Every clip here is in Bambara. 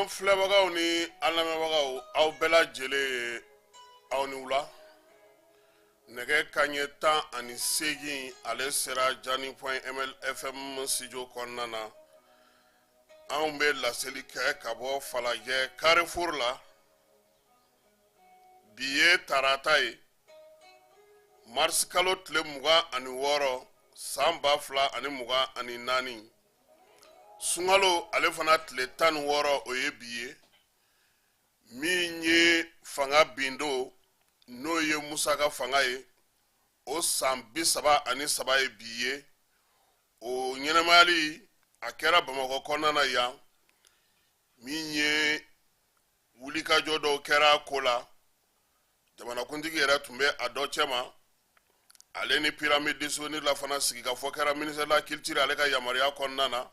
An filɛbagaw ni an lamɛnbagaw aw bɛɛ lajɛlen aw ni wula. Nɛgɛ kanɲɛ 18 ale sera Jani.ml FM studio kɔnɔna na. Anw bɛ laseli kɛ ka bɔ Falajɛ Carrefour la. Bi ye tarata ye Mars kalo tile 26 san 2024. Sunkalo ale fana tile 16 o ye bi ye. Min ye fanga bindo n'o ye Musa ka fanga ye. O san 33 ye bi ye. O ɲɛnɛmayali a kɛra Bamakɔ kɔnɔna na yan. Min ye wulikajɔ dɔw kɛra ko la. Jamanakuntigi yɛrɛ tun bɛ a dɔ cɛ ma. Ale ni pyramide de souvenir la fana sigi ka fɔ kɛra ministère de la culture ale ka yamaruya kɔnɔna na.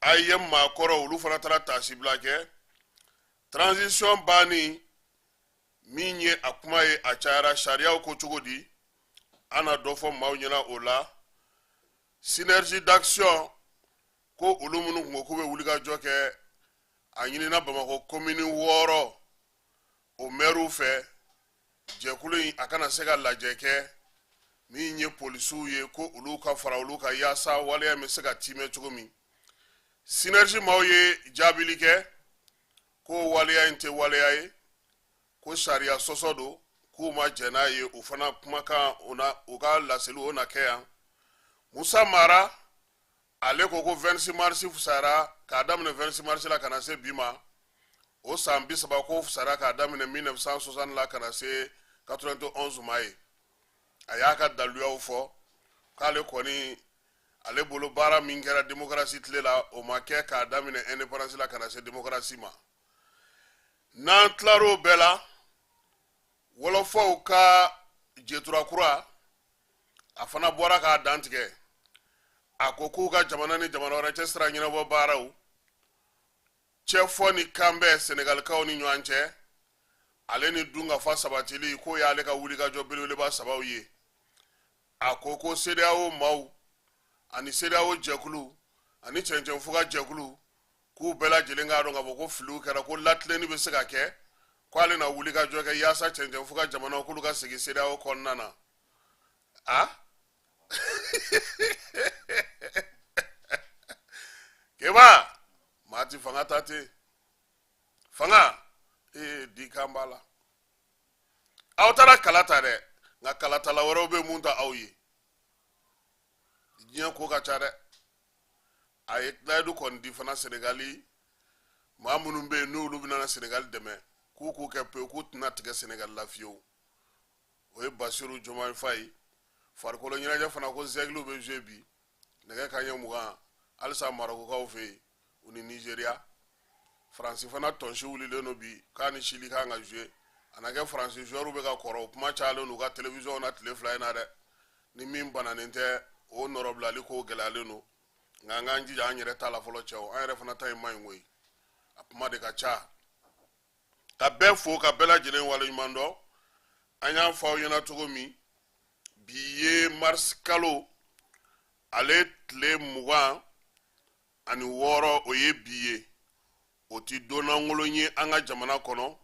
AIM maakɔrɔ olu fana taara tasibila kɛ. Transition banni min ye a kuma ye a cayara sariyaw ko cogo di. An na dɔ fɔ maaw ɲɛna o la. Synergie d'action ko olu minnu kun ko k'u bɛ wulikajɔ kɛ a ɲinina Bamakɔ commune 6 o maire fɛ jɛkulu in a kana se ka lajɛ kɛ min ye polisiw ye ko olu ka fara olu ka yaasa waleya bɛ se ka timɛ cogo min. Synergie maaw ye jaabili kɛ ko waleya in tɛ waleya ye ko sariya sɔsɔ don k'u ma jɛn n'a ye o fana kumakan o ka laseli o na kɛ yan. Musa Mara ale ko 26 mars fusara k'a daminɛ 26 mars la kana se bi ma. O san 30 ko fusara k'a daminɛ 1960 la kana se 91 ma ye. A y'a ka daluyaw fɔ k'ale kɔni ale bolo baara min kɛra démocratie tile la o ma kɛ k'a daminɛ indépendance la kana se démocratie ma. N'an tilar'o bɛɛ la wɔlɔfɔw ka jɛturakura a fana bɔra k'a dantigɛ. A ko k'u ka jamana ni jamana wɛrɛ cɛ sira ɲɛnabɔ baaraw cɛfɔ ni kanbɛ Senegalikaw ni ɲɔgɔn cɛ ale ni dungafa sabatili k'o y'ale ka wulikajɔ belebeleba sabaw ye. A ko ko CEDEAO maaw ani CEDEAO jɛkulu ani cɛncɛnfuga jɛkulu k'u bɛɛ lajɛlen k'a dɔn ka fɔ ko filiw kɛra ko latilenni bɛ se ka kɛ k'ale na wulikajɔ kɛ yaasa cɛncɛnfuga jamanaw k'olu ka segin CEDEAO kɔnɔna na. Keba mati fanga ta ten fanga di kan b'a la. Aw taara kala ta dɛ nka kalatala wɛrɛw bɛ mun ta aw ye. Diɲɛ ko ka ca dɛ. A ye layidu kɔni di fana Senegali maa minnu bɛ yen n'olu bɛ na Senegali dɛmɛ k'u kɛ pewu k'u tɛna tigɛ Senegali la fiyewu. O ye Basiru Jomayi Fayi farikolo ɲɛnajɛ fana ko zɛgiliw bɛ jouer bi nɛgɛ kanɲɛ 20 halisa Marokokaw fɛ yen u ni Nigeria. Faransi fana tɔnsi wulilen don bi k'a ni Chili kan ka jouer a na kɛ Faransi joueurs bɛ ka kɔrɔ o kuma cayalen n'u ka télévision na tile 2 in na dɛ. Ni min bananen tɛ o nɔrɔbilali ko gɛlɛyalen don nka an k'an jija an yɛrɛ ta la fɔlɔ cɛw an yɛrɛ fana ta in man ɲi koyi a kuma de ka ca. Ka bɛɛ fo ka bɛɛ lajɛlen waleɲuman dɔn an y'a fɔ aw ɲɛna cogo min bi ye mars kalo ale tile 26 o ye bi ye. O ti donlankolon ye an ka jamana kɔnɔ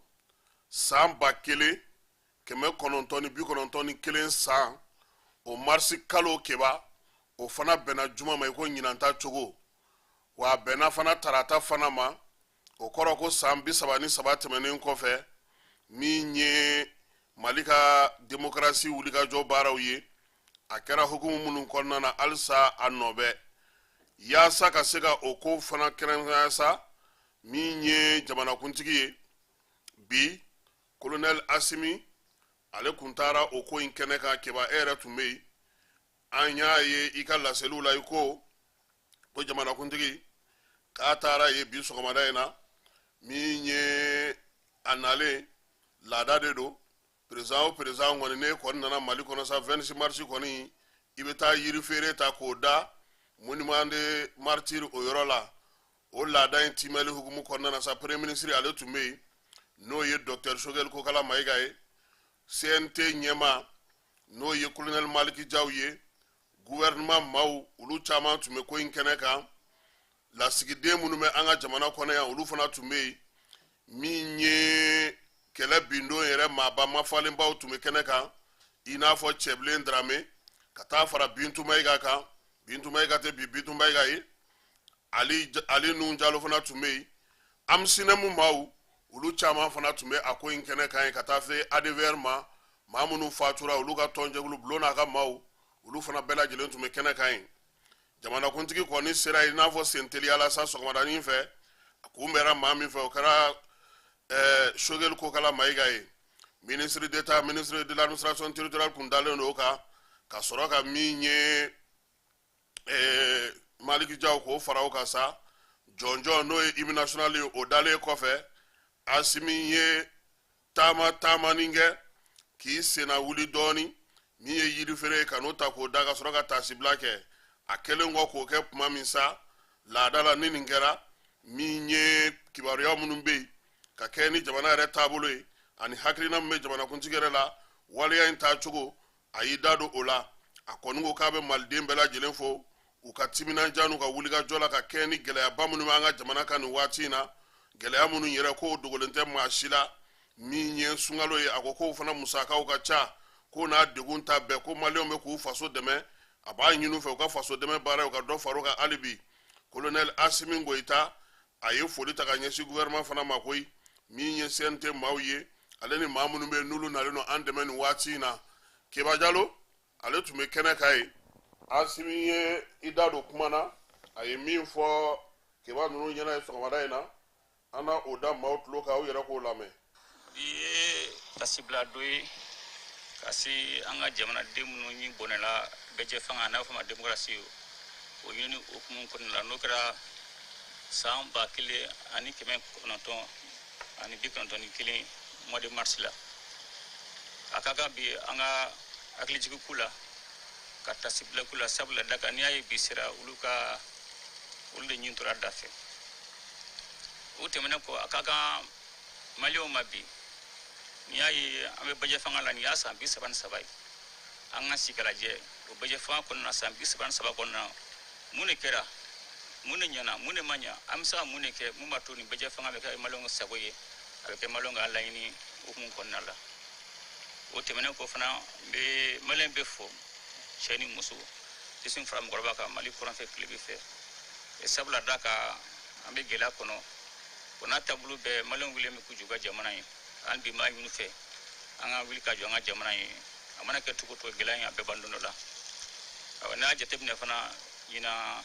san 1991 san o mars kalo keba o fana bɛnna juma ma i ko ɲinanta cogo wa bɛnna fana tarata fana ma o kɔrɔ ko san 33 tɛmɛnen kɔfɛ min ye Mali ka démocratie wulikajɔ baaraw ye a kɛra hukumu minnu kɔnɔna na halisa a nɔbɛ yaasa ka se ka o ko fana kɛrɛnkɛrɛnya sa min ye jamanakuntigi ye bi colonel Asimi ale kun taara o ko in kɛnɛ kan keba e yɛrɛ tun bɛ yen an y'a ye i ka laseliw la i ko jamanakuntigi k'a taara ye bi sɔgɔmada in na min ye a nalen laada de don président o président kɔni ne kɔni nana Mali kɔnɔ sa 26 mars kɔni i bɛ taa yiri feere ta k'o da monument de martyr o yɔrɔ la o laada in timɛli hukumu kɔnɔna na sa premier ministre ale tun bɛ yen n'o ye docteur Choguel Kokala Mayiga ye CNT ɲɛma n'o ye colonel Maliki Jaw ye gouvernement maaw olu caman tun bɛ ko in kɛnɛ kan lasigiden minnu bɛ an ka jamana kɔnɔ yan olu fana tun bɛ yen min ye kɛlɛ bindon yɛrɛ maaba mafalenbaw tun bɛ kɛnɛ kan i n'a fɔ cɛbilen darame ka taa fara bintu mayiga kan bintu mayiga tɛ bi bintu mayiga ye ali nun jalo fana tun bɛ yen amsinɛmu maaw olu caman fana tun bɛ a ko in kɛnɛ kan ye ka taa se advr ma maa minnu fatura olu ka tɔnjɛkulu bulon n'a ka maaw olu fana bɛɛ lajɛlen tun bɛ kɛnɛ kan ye jamanakuntigi kɔni sera i n'a fɔ senteliyala sa sɔgɔmadanin fɛ a kun bɛra maa min fɛ o kɛra Choguel Kokala Mayiga ye ministre d'état ministre de l'administration territoriale kun dalen don o kan ka sɔrɔ ka min ye Maliki Jaw k'o fara o kan sa jɔnjɔn n'o ye hymne national ye o dalen kɔfɛ Asimi ye taamanin kɛ k'i senna wuli dɔɔni min ye yirifeere ye ka n'o ta k'o da ka sɔrɔ ka taasibila kɛ a kɛlen kɔ k'o kɛ kuma min sa laada la ni nin kɛra min ye kibaruya minnu bɛ yen ka kɛ ni jamana yɛrɛ taabolo ye ani hakilina min bɛ jamanakuntigi yɛrɛ la waleya in taacogo a y'i da don o la a kɔni ko k'a bɛ maliden bɛɛ lajɛlen fo u ka timinanja n'u ka wulikajɔ la ka kɛ ni gɛlɛyaba minnu bɛ an ka jamana kan nin waati in na gɛlɛya minnu yɛrɛ k'o dogolen tɛ maa si la min ye sunkalo ye a ko k'o fana musakaw ka ca ko n'a degun ta bɛɛ ko maliyɛnw bɛ k'u faso dɛmɛ a b'a ɲini u fɛ u ka faso dɛmɛ baara u ka dɔ fara u kan hali bi colonel Asimi Goyita a ye foli ta ka ɲɛsin gouvernement fana ma koyi min ye CNT maaw ye ale ni maa minnu bɛ n'olu nalen don an dɛmɛ nin waati in na Keba Jalo ale tun bɛ kɛnɛ kan ye Asimi ye i da don kuma na a ye min fɔ Keba ninnu ɲɛna ye sɔgɔmada in na an na o da maaw tulo kan u yɛrɛ k'o lamɛn. Bi ye tasibila dɔ ye ka se an ka jamanaden minnu ni bɔnɛla bɛɛ fanga n'a fɔ ma démocratie o ɲini okumu kɔnɔna la n'o kɛra san 1991 mois de mars la a ka kan bi an ka hakilijigi k'u la ka tasibila k'u la sabula daga n'i y'a ye bi sera olu de ɲin tora da fɛ o tɛmɛnen kɔ a ka kan maliyɛnw ma bi n'i y'a ye an bɛ bɛjɛ fanga la nin y'a san 33 ye an ka sigi ka lajɛ o bɛjɛ fanga kɔnɔna na san 33 kɔnɔna na mun de kɛra mun de ɲɛna mun de ma ɲa an bɛ se ka mun de kɛ mun b'a to nin bɛjɛ fanga bɛ kɛ maliyɛnw sago ye a bɛ kɛ maliyɛnw ka laɲini hukumu kɔnɔna la o tɛmɛnen kɔ fana maliyɛn bɛ fo cɛ ni muso desin fara mɔgɔkɔrɔba kan mali kɔrɔnfɛ tilebe fɛ sabula da kan an bɛ gɛlɛya kɔnɔ o n'a taabolo bɛɛ maliyɛnw wililen bɛ k'u jɔ u ka jamana ye hali bi maa ɲini fɛ an ka wuli ka jɔ an ka jamana ye a mana kɛ cogo o cogo gɛlɛya in a bɛɛ ban don dɔ la n'a y'a jateminɛ fana ɲina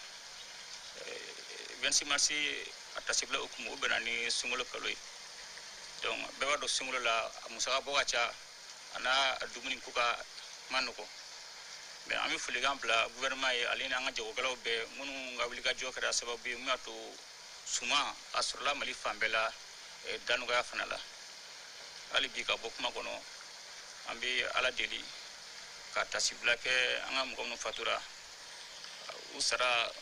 26 mars a tasibila hukumu o bɛnna ni sunkalo kalo ye donc bɛɛ b'a dɔn sunkalo la a musaka bɔ ka ca a n'a dumuni ko ka ma nɔgɔ mais an bɛ folikan bila gouvernement ye ale ni an ka jagokɛlaw bɛɛ minnu ka wulikajɔ kɛra sababu ye mun y'a to suma a sɔrɔla mali fan bɛɛ la da nɔgɔya fana la hali bi ka bɔ kuma kɔnɔ an bɛ ala deli ka tasibila kɛ an ka mɔgɔ minnu fatura u sara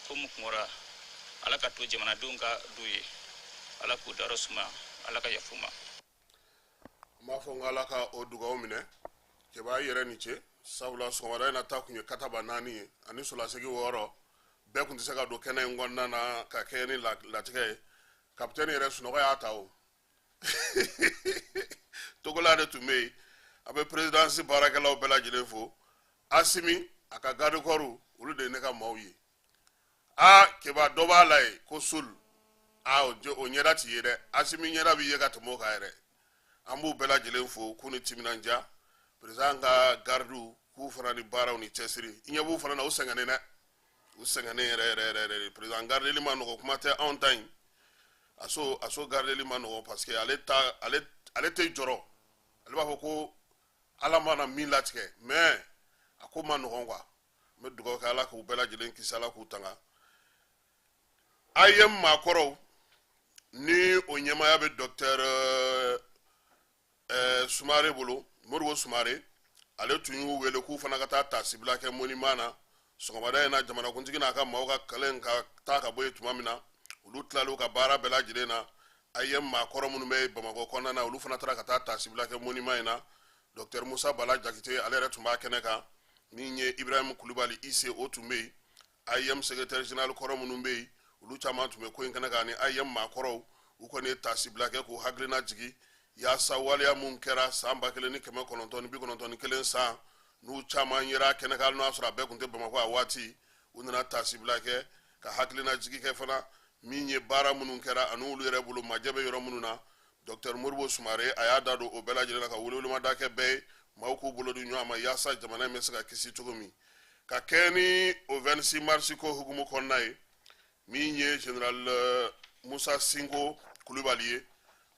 ko mun kungora ala ka to jamanadenw ka du ye ala k'u dayɔrɔ suma ala ka yafu ma. n b'a fɔ n ko ala ka o dugawu minɛ Keba i yɛrɛ ni ce sabula sɔgɔmada in na ta kun ye kataba 4 ye ani solasegi 6 bɛɛ kun tɛ se ka don kɛnɛ in kɔnɔna na ka kɛ ni latigɛ ye kapitɛni yɛrɛ sunɔgɔ y'a ta o Togola de tun bɛ yen a bɛ présidence baarakɛlaw bɛɛ lajɛlen fo Asimi a ka garde corps olu de ye ne ka maaw ye Keba dɔ b'a la ye ko sul o ɲɛda t'i ye dɛ Asimi ɲɛda b'i ye ka tɛmɛ o kan yɛrɛ an b'u bɛɛ lajɛlen fo k'u ni timinanja président ka gardiw k'u fana ni baaraw ni cɛsiri i ɲɛ b'u fana na u sɛgɛnnen dɛ u sɛgɛnnen yɛrɛ président gardeli ma nɔgɔ kuma tɛ anw ta in a so gardeli ma nɔgɔ parce que ale tɛ jɔrɔ ale b'a fɔ ko ala mana min latigɛ mais a ko ma nɔgɔn quoi n bɛ dugawu kɛ ala k'u bɛɛ lajɛlen kisi ala k'u tanga a ye maakɔrɔw ni o ɲɛmaya bɛ docteur Sumare bolo Modibo Sumare ale tun y'u wele k'u fana ka taa tasibila kɛ monument na sɔgɔmada in na jamanakuntigi n'a ka maaw ka kalen ka taa ka bɔ yen tuma min na olu tilal'u ka baara bɛɛ lajɛlen na a ye maakɔrɔ minnu bɛ Bamakɔ kɔnɔna na olu fana taara ka taa tasibila kɛ monument in na docteur Musa Bala Jakite ale yɛrɛ tun b'a kɛnɛ kan min ye Ibrahim Kulubali IC o tun bɛ yen IM secrétaire général kɔrɔ minnu bɛ yen olu caman tun bɛ ko in kɛnɛ kan ni a ye maakɔrɔw u kɔni ye tasibila kɛ k'u hakilina jigi yaasa waleya mun kɛra san 1991 san n'u caman yera kɛnɛ kan n'o y'a sɔrɔ a bɛɛ tun tɛ Bamakɔ a waati u nana tasibila kɛ ka hakilina jigi kɛ fana min ye baara minnu kɛra ani olu yɛrɛ bolo majɛ bɛ yɔrɔ minnu na Dr Modibo Sumare a y'a da don o bɛɛ lajɛlen na ka welewelemada kɛ bɛɛ ye maaw k'u bolo di ɲɔgɔn ma yaasa jamana in bɛ se ka kisi cogo min ka kɛ ni o 26 mars ko hukumu kɔnɔna ye min ye Général Musa Sinko Kulibali ye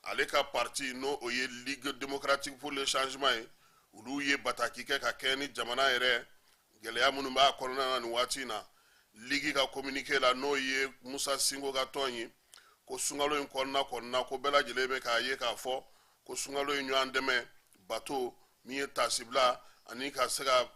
ale ka parti n'o o ye Ligue démocratique pour le changement ye olu ye bataki kɛ ka kɛ ni jamana yɛrɛ gɛlɛya minnu b'a kɔnɔna na nin waati in na Ligue ka communiqué la n'o ye Musa Sinko ka tɔn ye ko sunkalo in kɔnɔna ko bɛɛ lajɛlen bɛ k'a ye k'a fɔ ko sunkalo in ɲɔgɔn dɛmɛ bato min ye tasibila ani ka se ka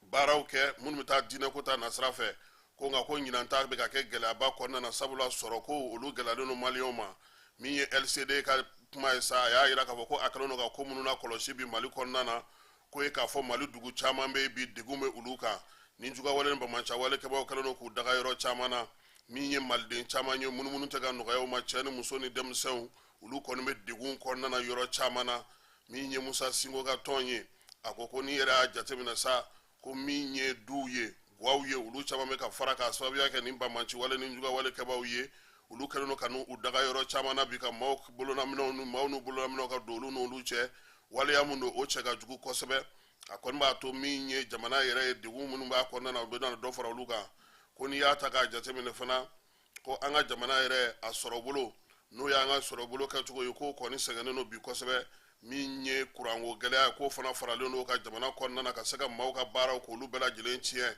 baaraw kɛ minnu bɛ taa diinɛ ko ta nasira fɛ ko nka ko ɲinanta bɛ ka kɛ gɛlɛyaba kɔnɔna na sabula sɔrɔ ko olu gɛlɛyalen don maliyɛnw ma min ye LCD ka kuma ye sa a y'a yira k'a fɔ ko a kɛlen don ka ko minnu lakɔlɔsi bi Mali kɔnɔna na ko ye k'a fɔ Mali dugu caman bɛ bi degun bɛ olu kan ni jugawale ni bamaca wale kɛbaaw kɛlen don k'u daga yɔrɔ caman na min ye maliden caman ye munumunu tɛ ka nɔgɔya u ma cɛ ni muso ni denmisɛnw olu kɔni bɛ degun kɔnɔna na yɔrɔ caman na min ye Musa Sinko ka tɔn ye a ko ni yɛrɛ y'a jateminɛ sa ko min ye duw ye guwaw ye olu caman bɛ ka fara k'a sababuya kɛ ni bamaci wale ni jugawale kɛbaaw ye olu kɛlen don ka n'u daga yɔrɔ caman na bi ka maaw bololaminɛw ni maaw n'u bololaminɛw ka don olu n'olu cɛ waleya mun don o cɛ ka jugu kosɛbɛ a kɔni b'a to min ye jamana yɛrɛ ye degun minnu b'a kɔnɔna na u bɛ na dɔ fara olu kan ko n'i y'a ta k'a jateminɛ fana ko an ka jamana yɛrɛ a sɔrɔ bolo n'o y'an ka sɔrɔ bolo kɛcogo ye k'o kɔni sɛgɛnnen don bi kosɛbɛ min ye kuranko gɛlɛya k'o fana faralen don ka jamana kɔnɔna na ka se ka maaw ka baaraw k'olu bɛɛ lajɛlen tiɲɛ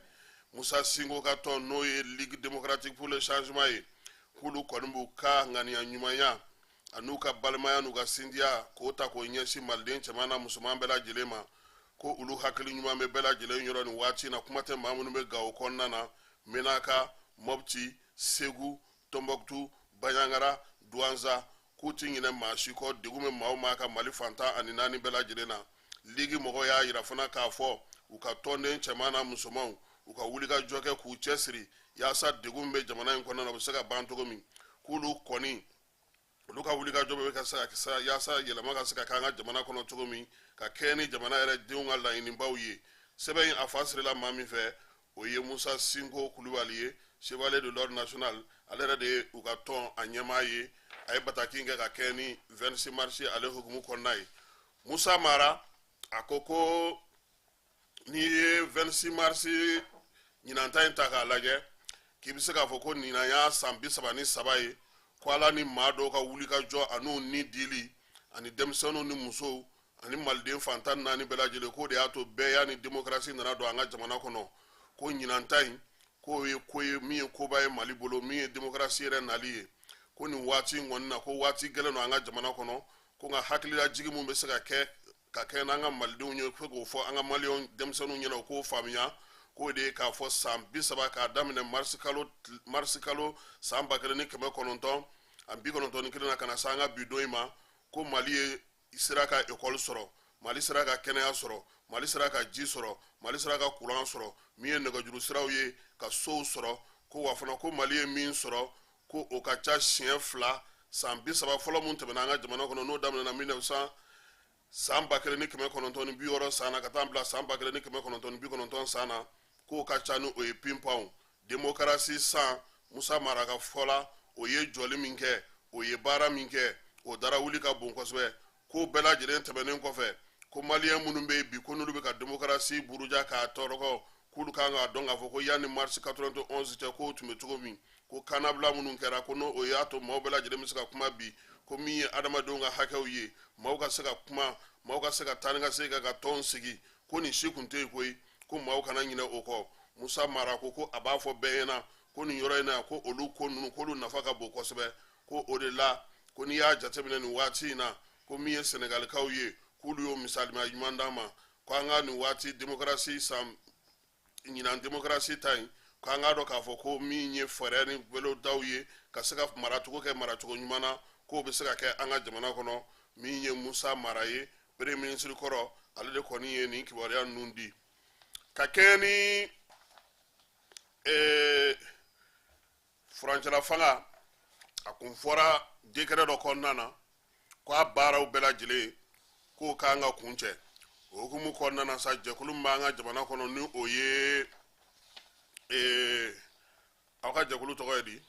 Musa Sinko ka tɔn n'o ye Ligue démocratique pour le changement ye k'olu kɔni b'u ka ŋaniya ɲumanya a n'u ka balimaya n'u ka sindiya k'o ta k'o ɲɛsin maliden cɛman na musoman bɛɛ lajɛlen ma ko olu hakili ɲuman bɛ bɛɛ lajɛlen yɔrɔ nin waati in na kuma tɛ maa minnu bɛ Gawo kɔnɔna na Menaka Mopti Segu Tombouctou Bandiagara Douentza k'u ti ɲinɛ maa si kɔ degun bɛ maa o maa ka Mali fantan ani naani bɛɛ lajɛlen na Ligue mɔgɔw y'a yira fana k'a fɔ u ka tɔnden cɛman na musomanw u ka wuli ka jɔ kɛ k'u cɛsiri yaasa degun bɛ jamana in kɔnɔna na u bɛ se ka ban cogo min k'olu kɔni olu ka wuli ka jɔ bɛ ka se ka yaasa yɛlɛma ka se ka kɛ an ka jamana kɔnɔ cogo min ka kɛ ni jamana yɛrɛ denw ka laɲinibaw ye sɛbɛn in a fa sirila maa min fɛ o ye Musa Sinko Kulibali ye chevalier de l'ordre national ale yɛrɛ de ye u ka tɔn a ɲɛmaa ye a ye bataki in kɛ ka kɛ ni 26 mars ale hukumu kɔnɔna ye Musa Mara a ko n'i ye 26 mars ɲinanta in ta k'a lajɛ k'i bɛ se k'a fɔ ko nin y'a san 33 ye ko ala ni maa dɔw ka wuli ka jɔ an'u ni dili ani denmisɛnninw ni musow ani maliden fantan naani bɛɛ lajɛlen k'o de y'a to bɛɛ y'a ni démocratie nana don an ka jamana kɔnɔ ko ɲinanta in k'o ye ko ye min ye koba ye Mali bolo min ye démocratie yɛrɛ nali ye ko nin waati in kɔni na ko waati gɛlɛn don an ka jamana kɔnɔ ko nka hakililajigi mun bɛ se ka kɛ n'an ka malidenw ye fo k'o fɔ an ka maliyɛnw denmisɛnninw ɲɛna u k'o faamuya k'o de ye k'a fɔ san 30 k'a daminɛ mars kalo san 1991 na ka na se an ka bi don in ma ko Mali ye sera ka école sɔrɔ Mali sera ka kɛnɛya sɔrɔ Mali sera ka ji sɔrɔ Mali sera ka courant sɔrɔ min ye nɛgɛjuru siraw ye ka sow sɔrɔ ko wa fana ko Mali ye min sɔrɔ ko o ka ca siɲɛ 2 san 30 fɔlɔ mun tɛmɛna an ka jamana kɔnɔ n'o daminɛna 1900 san 1960 san na ka taa bila san 1990 san na k'o ka ca ni o ye pinpanw démocratie san Musa Mara ka fɔ la o ye jɔli min kɛ o ye baara min kɛ o dara wuli ka bon kosɛbɛ ko bɛɛ lajɛlen tɛmɛnen kɔfɛ ko maliyɛn minnu bɛ bi ko n'olu bɛ ka démocratie buruja k'a tɔrɔkɔ k'olu kan k'a dɔn k'a fɔ ko yanni mars 91 cɛ k'o tun bɛ cogo min ko kanabila minnu kɛra ko n'o o y'a to maaw bɛɛ lajɛlen bɛ se ka kuma bi ko min ye adamadenw ka hakɛw ye maaw ka se ka kuma maaw ka se ka taa ni ka segin ka tɔn sigi ko nin si kun tɛ yen koyi ko maaw kana ɲinɛ o kɔ Musa Mara ko a b'a fɔ bɛɛ ɲɛna ko nin yɔrɔ in na ko olu ko ninnu k'olu nafa ka bon kosɛbɛ ko o de la ko n'i y'a jateminɛ nin waati in na ko min ye Senegalikaw ye k'olu y'o misalima ɲuman d'an ma ko an ka nin waati démocratie san ɲinan démocratie ta in ko an k'a dɔn k'a fɔ ko min ye fɛɛrɛ ni bolodaw ye ka se ka maracogo kɛ maracogo ɲuman na k'o bɛ se ka kɛ an ka jamana kɔnɔ min ye Musa Mara ye premier ministre kɔrɔ ale de kɔni ye nin kibaruya ninnu di ka kɛ ni furancɛla fanga a kun fɔra décret dɔ kɔnɔna na k'a baaraw bɛɛ lajɛlen k'o k'an ka kun cɛ o hukumu kɔnɔna na sa jɛkulu min b'an ka jamana kɔnɔ ni o ye aw ka jɛkulu tɔgɔ ye di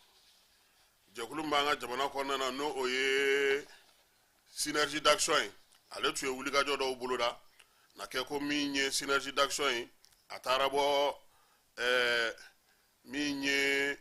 jɛkulu min b'an ka jamana kɔnɔna na n'o o ye synergie d'action ye ale tun ye wulikajɔ dɔw boloda na kɛ ko min ye synergie d'action ye a taara bɔ min ye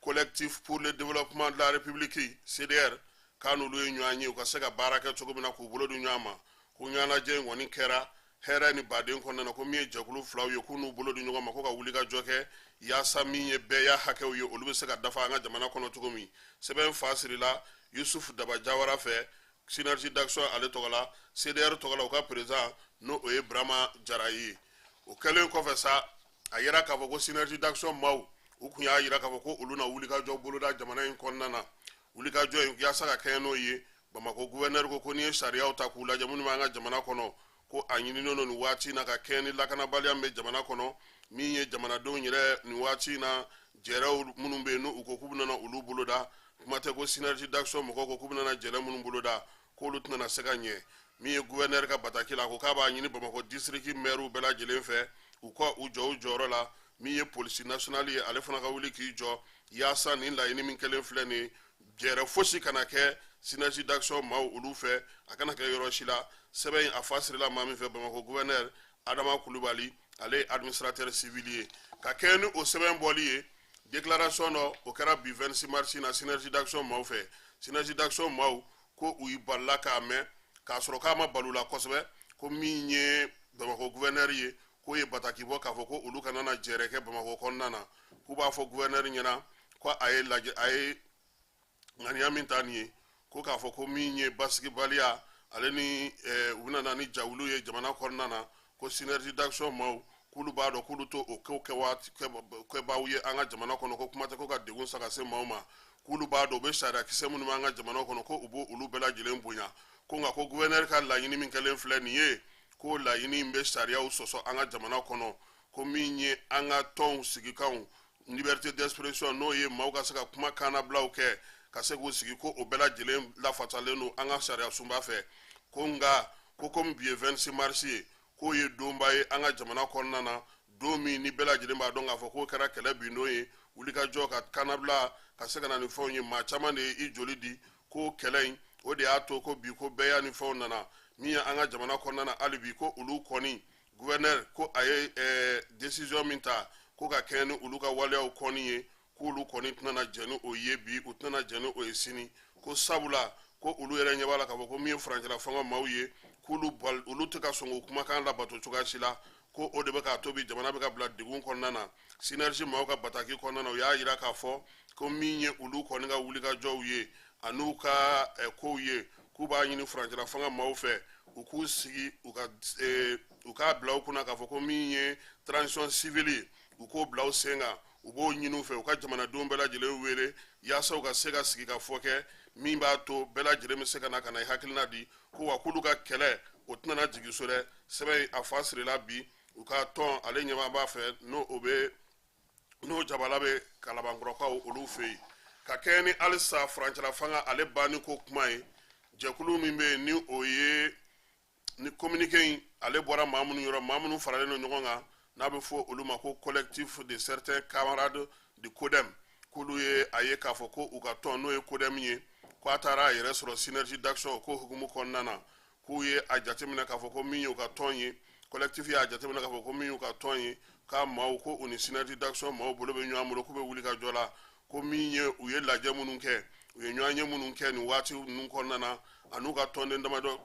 collectif pour le développement de la république CDR k'a n'olu ye ɲɔgɔn ye u ka se ka baara kɛ cogo min na k'u bolo di ɲɔgɔn ma ko ɲɛnajɛ in kɔni kɛra hɛrɛ ni baden kɔnɔna na ko min ye jɛkulu filaw ye k'u n'u bolo di ɲɔgɔn ma ko ka wulikajɔ kɛ yaasa min ye bɛɛ y'a hakɛw ye olu bɛ se ka dafa an ka jamana kɔnɔ cogo min sɛbɛn fa sirila Yusuf Daba Jawara fɛ synergie d'action ale tɔgɔ la CDR tɔgɔ la u ka président n'o o ye Burama Jara ye o kɛlen kɔfɛ sa a yira k'a fɔ ko synergie d'action maaw u kun y'a yira k'a fɔ ko olu na wulikajɔ boloda jamana in kɔnɔna na wulikajɔ in yaasa ka kɛ n'o ye Bamako gouverneur ko n'i ye sariyaw ta k'u lajɛ minnu b'an ka jamana kɔnɔ ko a ɲininen don nin waati in na ka kɛ ni lakanabaliya min bɛ jamana kɔnɔ min ye jamanadenw yɛrɛ nin waati in na jɛrɛw minnu bɛ yen n'u ko k'u bɛna olu boloda kuma tɛ ko synergie d'action mɔgɔw ko k'u bɛna jɛrɛ minnu boloda k'olu tɛna se ka ɲɛ min ye gouverneur ka bataki la ko k'a b'a ɲini Bamako district maire bɛɛ lajɛlen fɛ u ka u jɔ u jɔyɔrɔ la min ye police nationale ye ale fana ka wuli k'i jɔ yaasa nin laɲini min kɛlen filɛ nin ye jɛrɛ fosi kana kɛ synergie d'action maaw olu fɛ a kana kɛ yɔrɔ si la sɛbɛn a fa sirila maa min fɛ Bamako gouverneur Adama Kulubali ale ye administrateur civil ye ka kɛ ni o sɛbɛn bɔli ye déclaration dɔ o kɛra bi 26 mars na synergie d'action maaw fɛ synergie d'action maaw ko u balila k'a mɛn k'a sɔrɔ k'a ma balo la kosɛbɛ ko min ye Bamako gouverneur ye k'o ye bataki bɔ k'a fɔ ko olu kana na jɛrɛ kɛ Bamako kɔnɔna na k'u b'a fɔ gouverneur ɲɛna ko a ye ŋaniya min ta nin ye ko k'a fɔ ko min ye basigibaliya ale ni u bɛna na ni jawulu ye jamana kɔnɔna na ko synergie d'action maaw k'olu b'a dɔn k'olu to o kɛbaaw ye an ka jamana kɔnɔ ko kuma tɛ ko ka degun sa ka se maaw ma k'olu b'a dɔn u bɛ sariya kisɛ minnu b'an ka jamana kɔnɔ ko u b'o olu bɛɛ lajɛlen bonya ko nka ko gouverneur ka laɲini min kɛlen filɛ nin ye ko laɲini in bɛ sariyaw sɔsɔ an ka jamana kɔnɔ ko min ye an ka tɔnw sigikanw liberté d'expression n'o ye maaw ka se ka kuma kannabilaw kɛ ka se k'u sigi ko o bɛɛ lajɛlen lafatalen don an ka sariya sunba fɛ ko nka ko komi bi ye 26 mars ye k'o ye donba ye an ka jamana kɔnɔna na don min ni bɛɛ lajɛlen b'a dɔn k'a fɔ k'o kɛra kɛlɛ bindo ye wulikajɔ ka kannabila ka se ka na ni fɛnw ye maa caman de ye i joli di ko kɛlɛ in o de y'a to ko bi ko bɛɛ y'a ni fɛnw nana min ye an ka jamana kɔnɔna na hali bi ko olu kɔni gouverneur ko a ye décision min ta ko ka kɛ ni olu ka waleyaw kɔni ye k'olu kɔni tɛna jɛn ni o ye bi u tɛna jɛn ni o ye sini ko sabula ko olu yɛrɛ ɲɛ b'a la k'a fɔ ko min ye furancɛla fanga maaw ye k'olu tɛ ka sɔn k'o kumakan labato cogoya si la ko o de bɛ k'a to bi jamana bɛ ka bila degun kɔnɔna na synergie maaw ka bataki kɔnɔna na u y'a yira k'a fɔ ko min ye olu kɔni ka wulikajɔw ye an'u ka kow ye k'u b'a ɲini furancɛla fanga maaw fɛ u k'u sigi u k'a bila u kunna k'a fɔ ko min ye transition civile ye u k'o bila u sen kan u b'o ɲini u fɛ u ka jamanadenw bɛɛ lajɛlen wele yaasa u ka se ka sigi ka fɔ kɛ min b'a to bɛɛ lajɛlen bɛ se ka na ka na hakilina di ko wa k'olu ka kɛlɛ o tɛna jigin so dɛ sɛbɛn a fa sirila bi u ka tɔn ale ɲɛmaa b'a fɛ n'o jabala bɛ kalabankɔrɔkaw olu fɛ yen ka kɛ ni halisa furancɛla fanga ale banni ko kuma ye jɛkulu min bɛ yen ni o ye ni communiqué in ale bɔra maa minnu yɔrɔ maa minnu faralen don ɲɔgɔn kan n'a bɛ fɔ olu ma ko collectif de certains camarades de CODEM k'olu ye a ye k'a fɔ ko u ka tɔn n'o ye CODEM ye k'a taara a yɛrɛ sɔrɔ synergie d'action ko hukumu kɔnɔna na k'u ye a jateminɛ k'a fɔ ko min ye u ka tɔn ye collectif y'a jateminɛ k'a fɔ ko min y'u ka tɔn ye k'a maaw ko u ni synergie d'action maaw bolo bɛ ɲɔgɔn bolo k'u bɛ wuli ka jɔ la ko min ye u ye lajɛ minnu kɛ u ye ɲɔgɔn ye minnu kɛ nin waati ninnu kɔnɔna na a n'u ka tɔnden damadɔ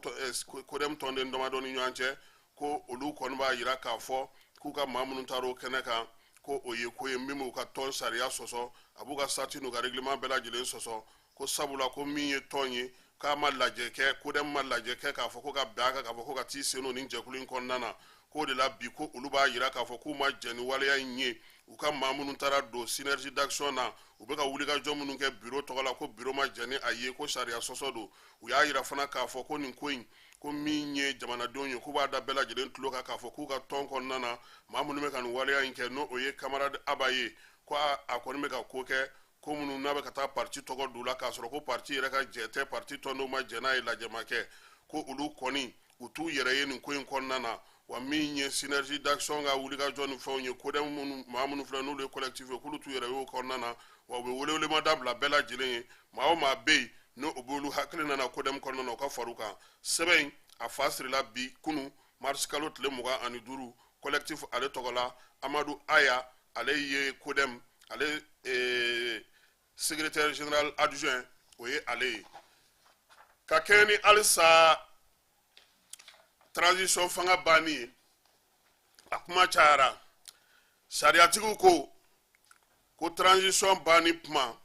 CODEM tɔnden damadɔ ni ɲɔgɔn cɛ ko olu kɔni b'a yira k'a fɔ k'u ka maa minnu taara o kɛnɛ kan ko o ye ko ye min b'u ka tɔn sariya sɔsɔ a b'u ka sati n'u ka règlement bɛɛ lajɛlen sɔsɔ ko sabula ko min ye tɔn ye k'a ma lajɛ kɛ CODEM ma lajɛ kɛ k'a fɔ ko ka bɛn a kan k'a fɔ ko ka t'i sen don nin jɛkulu in kɔnɔna na k'o de la bi ko olu b'a yira k'a fɔ k'u ma jɛn ni waleya in ye u ka maa minnu taara don synergie d'action na u bɛ ka wulikajɔ minnu kɛ bureau tɔgɔ la ko bureau ma jɛn ni a ye ko sariya sɔsɔ don u y'a yira fana k'a fɔ ko nin ko in ko min ye jamanadenw ye k'u b'a da bɛɛ lajɛlen tulo kan k'a fɔ k'u ka tɔn kɔnɔna na maa minnu bɛ ka nin waleya in kɛ n'o o ye camarade Aba ye ko a kɔni bɛ ka ko kɛ ko minnu n'a bɛ ka taa parti tɔgɔ d'u la k'a sɔrɔ ko parti yɛrɛ ka jɛ tɛ parti tɔ n'o ma jɛ n'a ye lajɛma kɛ ko olu kɔni u t'u yɛrɛ ye nin ko in kɔnɔna na wa min ye synergie d'action ka wulikajɔ ni fɛnw ye kodɛm minnu maa minnu filɛ n'olu ye collectif ye k'olu t'u yɛrɛ ye o kɔnɔna na wa u bɛ welewelema bila bɛɛ lajɛlen ye maa o maa bɛ yen n'o u b'olu hakili nana kodɛm kɔnɔna na u ka far'u kan sɛbɛn in a fa sirila bi kunu marisi kalo tile 25 collectif ale tɔgɔ la Amadu Aya ale ye kodɛm ale secrétaire général adjoint o ye ale ye ka kɛɲɛ ni halisa transition fanga banni ye a kuma cayara sariyatigiw ko transition banni kuma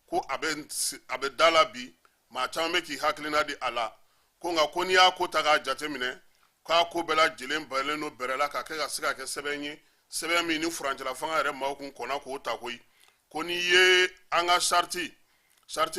ko a bɛ da la bi maa caman bɛ k'i hakilina di a la ko nka ko n'i y'a ko ta k'a jateminɛ k'a ko bɛɛ lajɛlen bɛɛlen don bɛrɛ la ka kɛ ka se ka kɛ sɛbɛn ye sɛbɛn min ni furancɛla fanga yɛrɛ maaw kun kɔnna k'o ta koyi ko n'i ye an ka sariti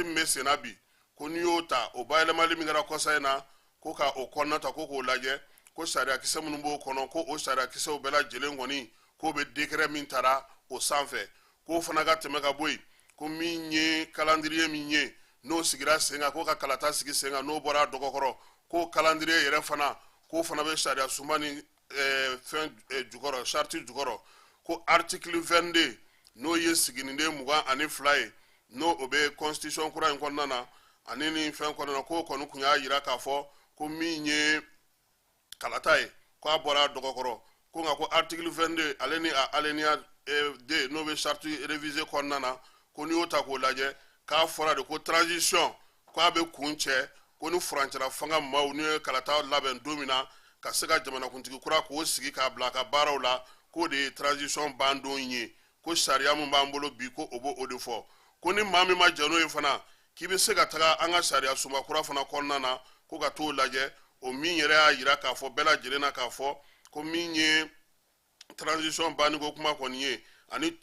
min bɛ senna bi ko n'i y'o ta o bayɛlɛmali min kɛra kɔsa in na ko ka o kɔnɔna ta ko k'o lajɛ ko sariyakisɛ minnu b'o kɔnɔ ko o sariyakisɛw bɛɛ lajɛlen kɔni k'o bɛ décret min tara o sanfɛ k'o fana ka tɛmɛ ka bɔ yen ko min ye calendrier min ye n'o sigira sen kan k'o ka kalata sigi sen kan n'o bɔra a dɔgɔkɔrɔ k'o calendrier yɛrɛ fana k'o fana bɛ sariya sunba ni fɛn jukɔrɔ charte jukɔrɔ ko article 22 n'o ye sigininden 22 ye n'o o bɛ constitution kura in kɔnɔna na ani ni fɛn kɔnɔna na k'o kɔni kun y'a jira k'a fɔ ko min ye kalata ye k'a bɔra a dɔgɔkɔrɔ ko nka ko article 22 ale ni a alinéa 2 n'o bɛ charte révisée kɔnɔna na ko n'i y'o ta k'o lajɛ k'a fɔra de ko transition k'a bɛ kun cɛ ko ni furancɛla fanga maaw n'u ye kalata labɛn don min na ka se ka jamanakuntigi kura k'o sigi k'a bila a ka baaraw la k'o de ye transition ban don ye ko sariya min b'an bolo bi ko o b'o o de fɔ ko ni maa min ma jɛ n'o ye fana k'i bɛ se ka taga an ka sariya sunba kura fana kɔnɔna na ko ka t'o lajɛ o min yɛrɛ y'a jira k'a fɔ bɛɛ lajɛlen na k'a fɔ ko min ye transition banni ko kuma kɔni ye ani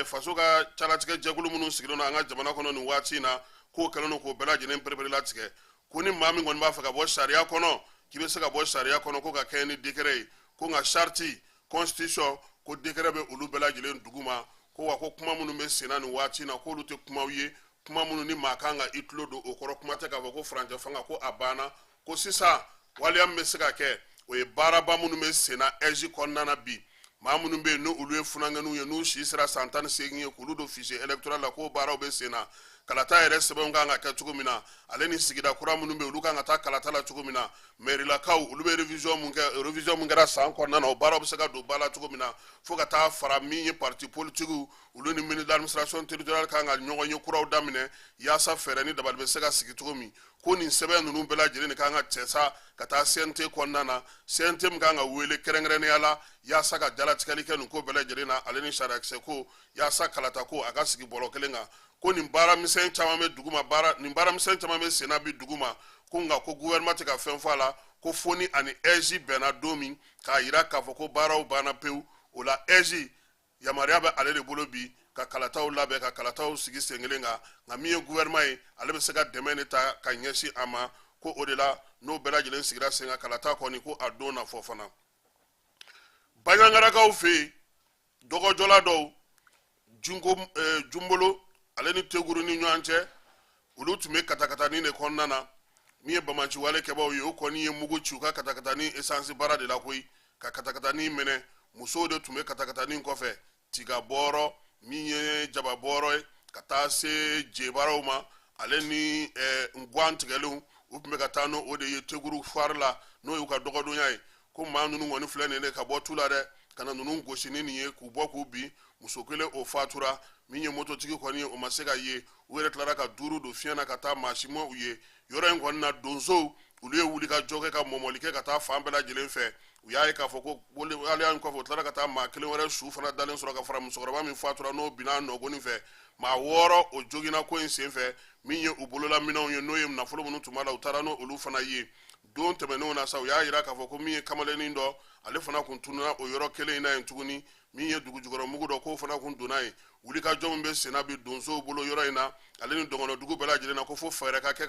faso ka calatigɛ jɛkulu minnu sigilen don an ka jamana kɔnɔ nin waati in na k'o kɛlen don k'o bɛɛ lajɛlen perepere latigɛ ko ni maa min kɔni b'a fɛ ka bɔ sariya kɔnɔ k'i bɛ se ka bɔ sariya kɔnɔ ko ka kɛɲɛ ni décret ye ko nka charte constitution ko décret bɛ olu bɛɛ lajɛlen dugu ma ko wa ko kuma minnu bɛ senna nin waati in na k'olu tɛ kumaw ye kuma minnu ni maa kan ka i tulo don o kɔrɔ kuma tɛ k'a fɔ ko furancɛ fanga ko a banna ko sisan waleya min bɛ se ka kɛ o ye baaraba minnu bɛ senna ɛzi kɔnɔna na bi maa minnu bɛ yen n'olu ye funankɛninw ye n'u si sera san 18 ye k'olu don fichier électoral la k'o baaraw bɛ senna kalata yɛrɛ sɛbɛnw kan ka kɛ cogo min na ale ni sigida kura minnu bɛ yen olu kan ka taa kalata la cogo min na mairilakaw olu bɛ révision mun kɛra san kɔnɔna na o baaraw bɛ se ka don ba la cogo min na fo ka taa fara min ye parti politigiw olu ni ministre de l'administration territoriale kan ka ɲɔgɔn ye kuraw daminɛ yaasa fɛɛrɛ ni dabali bɛ se ka sigi cogo min ko nin sɛbɛn ninnu bɛɛ lajɛlen de kan ka cɛsa ka taa CNT kɔnɔna na CNT min kan ka wele kɛrɛnkɛrɛnnenya la yaasa ka jalatigɛli kɛ nin ko bɛɛ lajɛlen na ale ni sariyakisɛ ko yaasa kalata ko a ka sigi bɔlɔ kelen kan ko nin baaramisɛn caman bɛ dugu ma nin baaramisɛn caman bɛ senna bi dugu ma ko nka ko gouvernement tɛ ka fɛn fɔ a la ko fo ni ani ɛzi bɛnna don min k'a jira k'a fɔ ko baaraw banna pewu o la ɛzi yamaruya bɛ ale de bolo bi ka kalataw labɛn ka kalataw sigi sen kelen kan nka min ye gouvernement ye ale bɛ se ka dɛmɛ de ta ka ɲɛsin a ma ko o de la n'o bɛɛ lajɛlen sigira sen kan kalata kɔni ko a don na fɔ fana baɲangarakaw fɛ yen dɔgɔjɔla dɔw junbolo ale ni teguru ni ɲɔgɔn cɛ olu tun bɛ katakatani de kɔnɔna na min ye bamaciwale kɛbaw ye o kɔni ye mugu ci u ka katakatani essence baara de la koyi ka katakatani minɛ musow de tun bɛ katakatani kɔfɛ tiga bɔrɔ min ye jaba bɔrɔ ye ka taa se jebaaraw ma ale ni nguan tigɛlenw u tun bɛ ka taa n'o de ye teguru fari la n'o y'u ka dɔgɔdonya ye ko maa ninnu kɔni filɛ nin ye ka bɔ tu la dɛ ka na ninnu gosi ni nin ye k'u bɔ k'u bin muso kelen o fatura min ye mototigi kɔni ye o ma se ka ye u yɛrɛ tilara ka duuru don fiɲɛ na ka taa maasima u ye yɔrɔ in kɔni na donsow olu ye wuli ka jɔ kɛ ka mɔmɔli kɛ ka taa fan bɛɛ lajɛlen fɛ u y'a ye k'a fɔ ko waleya in kɔfɛ u tilara ka taa maa kelen wɛrɛ su fana dalen sɔrɔ ka fara musokɔrɔba min fatura n'o binna nɔgɔnin fɛ maa 6 o joginna ko in senfɛ min ye u bolola minɛnw ye n'o ye nafolo minnu tun b'a la u taara n'o olu fana ye don tɛmɛnenw na sa u y'a jira k'a fɔ ko min ye kamalennin dɔ ale fana kun tununa o yɔrɔ kelen in na yen tuguni min ye dugujukɔrɔmugu dɔ k'o fana kun donna yen wulikajɔ min bɛ senna bi donsow bolo yɔrɔ in na ale ni dɔgɔnɔdugu bɛɛ lajɛlen na ko fo fɛɛrɛ ka kɛ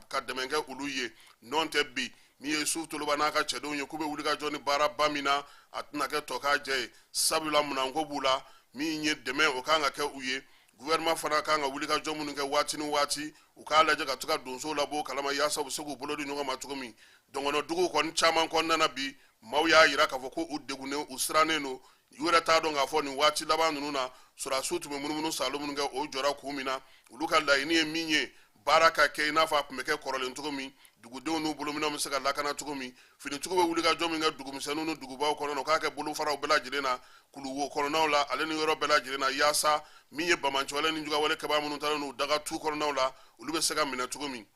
ka dɛmɛ kɛ olu ye nɔn tɛ bi min ye su toloba n'a ka cɛdenw ye k'u bɛ wulikajɔ ni baaraba min na a tɛna kɛ tɔ k'a jɛ ye sabula munanko b'u la min ye dɛmɛ o kan ka kɛ u ye gouvernement fana kan ka wuli ka jɔ minnu kɛ waati ni waati u k'a lajɛ ka to ka donsow labɔ kalama yaasa u bɛ se k'u bolo di ɲɔgɔn ma cogo min dɔngɔnɔ dugu kɔni caman kɔnɔna na bi maaw y'a yira k'a fɔ ko u degunnen u sirannen don u yɛrɛ t'a dɔn k'a fɔ nin waati laban ninnu na sɔrɔdasiw tun bɛ munumunu salo minnu kɛ o jɔra kun min na olu ka laɲini ye min ye baara ka kɛ i n'a fɔ a tun bɛ kɛ kɔrɔlen cogo min dugudenw n'u bolominɛw bɛ se ka lakana cogo min finitigiw bɛ wuli ka jɔ min kɛ dugumisɛnninw ni dugubaw kɔnɔ u k'a kɛ bolofaraw bɛɛ lajɛlen na kuluwo kɔnɔnaw la ale ni yɔrɔ bɛɛ lajɛlen na yaasa min ye bamanciwale ni jugawale kɛbaa minnu taara n'u daga tu kɔnɔnaw la olu bɛ se ka minɛ cogo min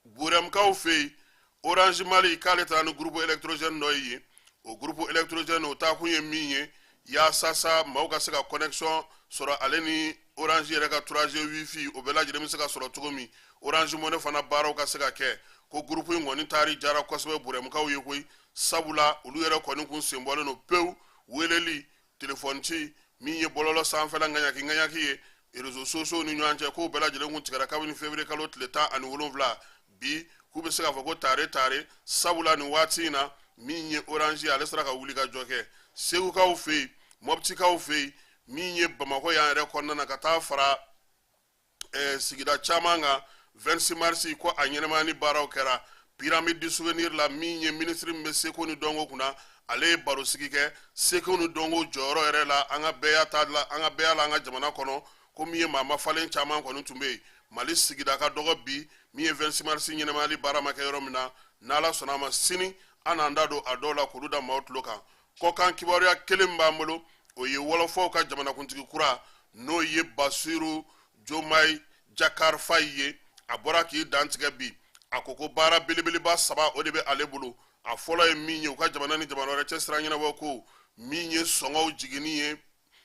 burɛmukaw fɛ yen orange mali k'ale taara ni groupe électrogène dɔ ye o groupe électrogène o taa kun ye min ye yaasa sa maaw ka se ka connexion sɔrɔ ale ni orange yɛrɛ ka 3G wifi o bɛɛ lajɛlen bɛ se ka sɔrɔ cogo min orange money fana baaraw ka se ka kɛ ko groupe in kɔni taari jara kosɛbɛ burɛmukaw ye koyi sabula olu yɛrɛ kɔni kun sen bɔlen don pewu weleli telefɔni ci min ye bɔlɔlɔ sanfɛla ŋaɲaki ye réseaux sociaux ni ɲɔgɔn cɛ k'o bɛɛ lajɛlen kun tigɛra kabini février kalo tile 17 bi k'u bɛ se k'a fɔ ko tare sabula nin waati in na min ye orange ale sera ka wuli ka jɔ kɛ segukaw fɛ yen mɔptikaw fɛ yen min ye bamakɔ yan yɛrɛ kɔnɔna na ka taa fara sigida caman kan 26 mars ko a ɲɛnɛmaya ni baaraw kɛra pyramide du souvenir la min ye ministre min bɛ seko ni dɔnko kunna ale ye baro sigi kɛ seko ni dɔnko jɔyɔrɔ yɛrɛ la an ka bɛɛ y'a la an ka jamana kɔnɔ ko min ye maa mafalen caman kɔni tun bɛ yen mali sigida ka dɔgɔ bi min ye 26 mars ɲɛnɛmayali baara ma kɛ yɔrɔ min na n'ala sɔnna a ma sini an n'an da don a dɔw la k'olu da maaw tulo kan kɔkan kibaruya kelen b'an bolo o ye wɔlɔfɔw ka jamanakuntigi kura n'o ye basiru jomayi jakar fayi ye a bɔra k'i dantigɛ bi a ko ko baara belebeleba 3 o de bɛ ale bolo a fɔlɔ ye min ye u ka jamana ni jamana wɛrɛ cɛ siran ɲɛnabɔ ko min ye sɔngɔw jiginni ye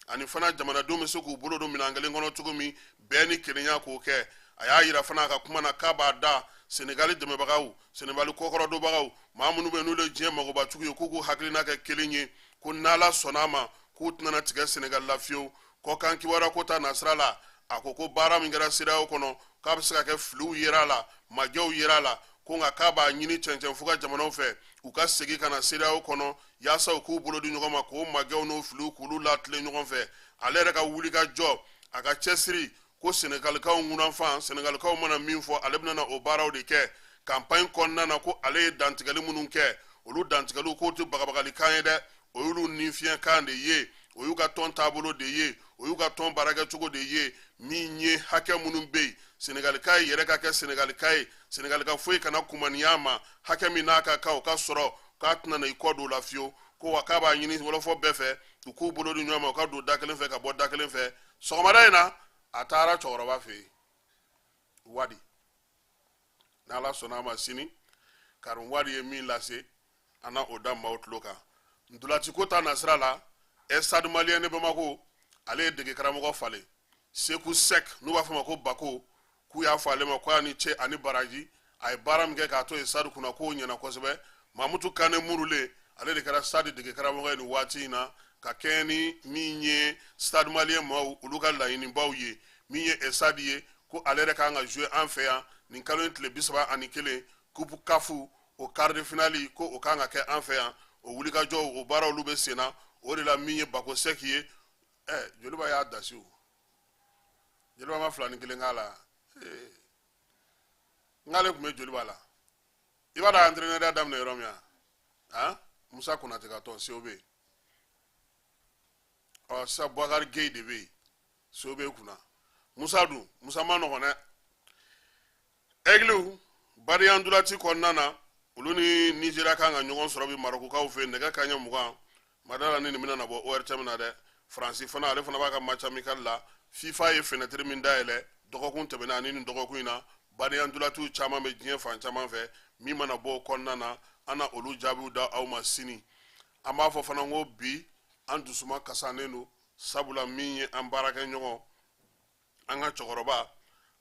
ani fana jamanadenw bɛ se k'u bolo don minɛn kelen kɔnɔ cogo min bɛɛ ni kelenya k'o kɛ a y'a yira fana a ka kuma na k'a b'a da senegali dɛmɛbagaw senegali kɔkɔrɔdonbagaw maa minnu bɛ n'olu ye diɲɛ magobajugu ye k'u k'u hakilina kɛ kelen ye ko n'ala sɔnna a ma k'u tɛna tigɛ senegali la fiyewu kɔkan kibaruya ko ta nasira la a ko ko baara min kɛra CEDEAO kɔnɔ k'a bɛ se ka kɛ filiw yera a la majɛw yera a la ko nka k'a b'a ɲini cɛncɛn fo ka jamanaw fɛ u ka segin ka na CEDEAO kɔnɔ yaasa u k'u bolo di ɲɔgɔn ma k'o majɛw n'o filiw k'olu latilen ɲɔgɔn fɛ ale yɛrɛ ka wuli ka jɔ a ka cɛsiri ko senegalikaw ŋunanfan senegalikaw mana min fɔ ale bɛna o baaraw de kɛ campagne kɔnɔna na ko ale ye dantigɛli minnu kɛ olu dantigɛliw k'o tɛ bagabagalikan ye dɛ o y'olu nifiɲɛkan de ye o y'u ka tɔn taabolo de ye o y'u ka tɔn baarakɛcogo de ye min ye hakɛ minnu bɛ yen senegalika ye yɛrɛ ka kɛ senegalika ye senegalika foyi kana kumaniya ma hakɛ min n'a ka kan o ka sɔrɔ k'a tɛna na i kɔ don o la fiyewu ko wa k'a b'a ɲini wɔlɔfɔ bɛɛ fɛ u k'u bolo di ɲɔgɔn ma u ka don da kelen fɛ ka bɔ da kelen fɛ sɔgɔmada in na a taara cɛkɔrɔba fɛ yen wadi n'ala sɔnna a ma sini karin wadi ye min lase an na o da maaw tulo kan ntolanci ta nasira la stade malien de Bamako ale ye dege karamɔgɔ falen Seku Sek n'u b'a fɔ ma ko Bako k'u y'a fɔ ale ma ko a ni cɛ ani baraji a ye baara min kɛ k'a to yen stade kunna k'o ɲɛna kosɛbɛ Mamutu Kane Murule ale de kɛra stade dege karamɔgɔ ye nin waati in na ka kɛɲɛ ni min ye stade malien maaw olu ka laɲinibaw ye min ye stade ye ko ale yɛrɛ kan ka jouer an fɛ yan nin kalo in tile 31 coupe kafu o quart de finale ko o kan ka kɛ an fɛ yan o wuli ka jɔ o baara olu bɛ sen na o de la min ye Bako Sek ye joliba y'a dasi o joliba ma 2 ni 1 k'a la n'ale tun bɛ joliba la i b'a dɔn entraîneur daminɛ yɔrɔ min yan Musa Konate ka tɔn sew bɛ yen sisan Boubacar Gueye de bɛ yen sew bɛ kunna Musa dun Musa ma nɔgɔn dɛ Aigle Bariyan Dulati kɔnɔna na olu ni Nigeria kan ka ɲɔgɔn sɔrɔ bi Marokukaw fɛ nɛgɛ kanɲɛ 20 madala ni nin bɛna na bɔ ORTM na dɛ Faransi fana ale fana b'a ka match amical la FIFA ye fenêtre min dayɛlɛ dɔgɔkun tɛmɛna ani nin dɔgɔkun in na Bariyan Dulatiw caman bɛ diɲɛ fan caman fɛ min mana bɔ o kɔnɔna na an na olu jaabiw da aw ma sini an b'a fɔ fana ko bi an dusuma kasanen don sabula min ye an baarakɛ ɲɔgɔn an ka cɛkɔrɔba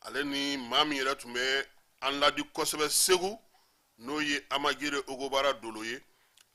ale ni maa min yɛrɛ tun bɛ an ladi kosɛbɛ Segu n'o ye Amagire Ogobara Dolo ye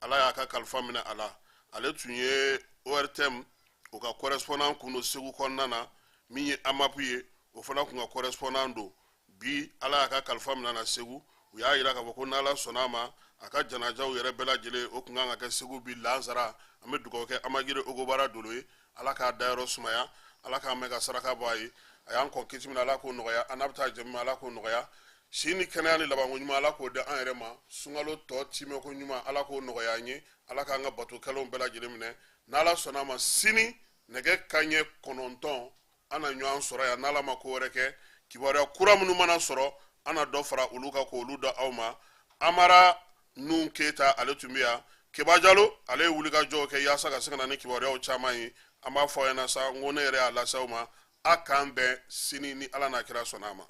ala y'a ka kalifa minɛ a la ale tun ye ORTM o ka correspondant kun don Segu kɔnɔna na min ye Amapu ye o fana kun ka correspondant don bi ala y'a ka kalifa minɛ na Segu u y'a yira k'a fɔ ko n'ala sɔnna a ma a ka janajaw yɛrɛ bɛɛ lajɛlen o kun kan ka kɛ Segu bi Lansara an bɛ dugawu kɛ Amagire Ogobara Dolo ye ala k'a dayɔrɔ sumaya ala k'an mɛn ka saraka bɔ a ye a y'an kɔn kisi min na ala k'o nɔgɔya an n'a bɛ taa jamu ala k'o nɔgɔya si ni kɛnɛya ni labanko ɲuman ala k'o di an yɛrɛ ma sunkalo tɔ timɛko ɲuman ala k'o nɔgɔya an ye ala k'an ka batokɛlaw bɛɛ lajɛlen minɛ n'ala sɔnna a ma sini nɛgɛ kanɲɛ 9 an na ɲɔgɔn sɔrɔ yan n'ala ma ko wɛrɛ kɛ kibaruya kura minnu mana sɔrɔ an na dɔ fara olu kan k'olu da aw ma amara nun keyita ale tun bɛ yan keba jalo ale ye wulikajɔw kɛ yaasa ka se ka na ni kibaruyaw caman ye an b'a fɔ a ɲɛna sa n ko ne yɛrɛ y'a lase aw ma a k'an bɛn sini ni ala n'a kira sɔnna a ma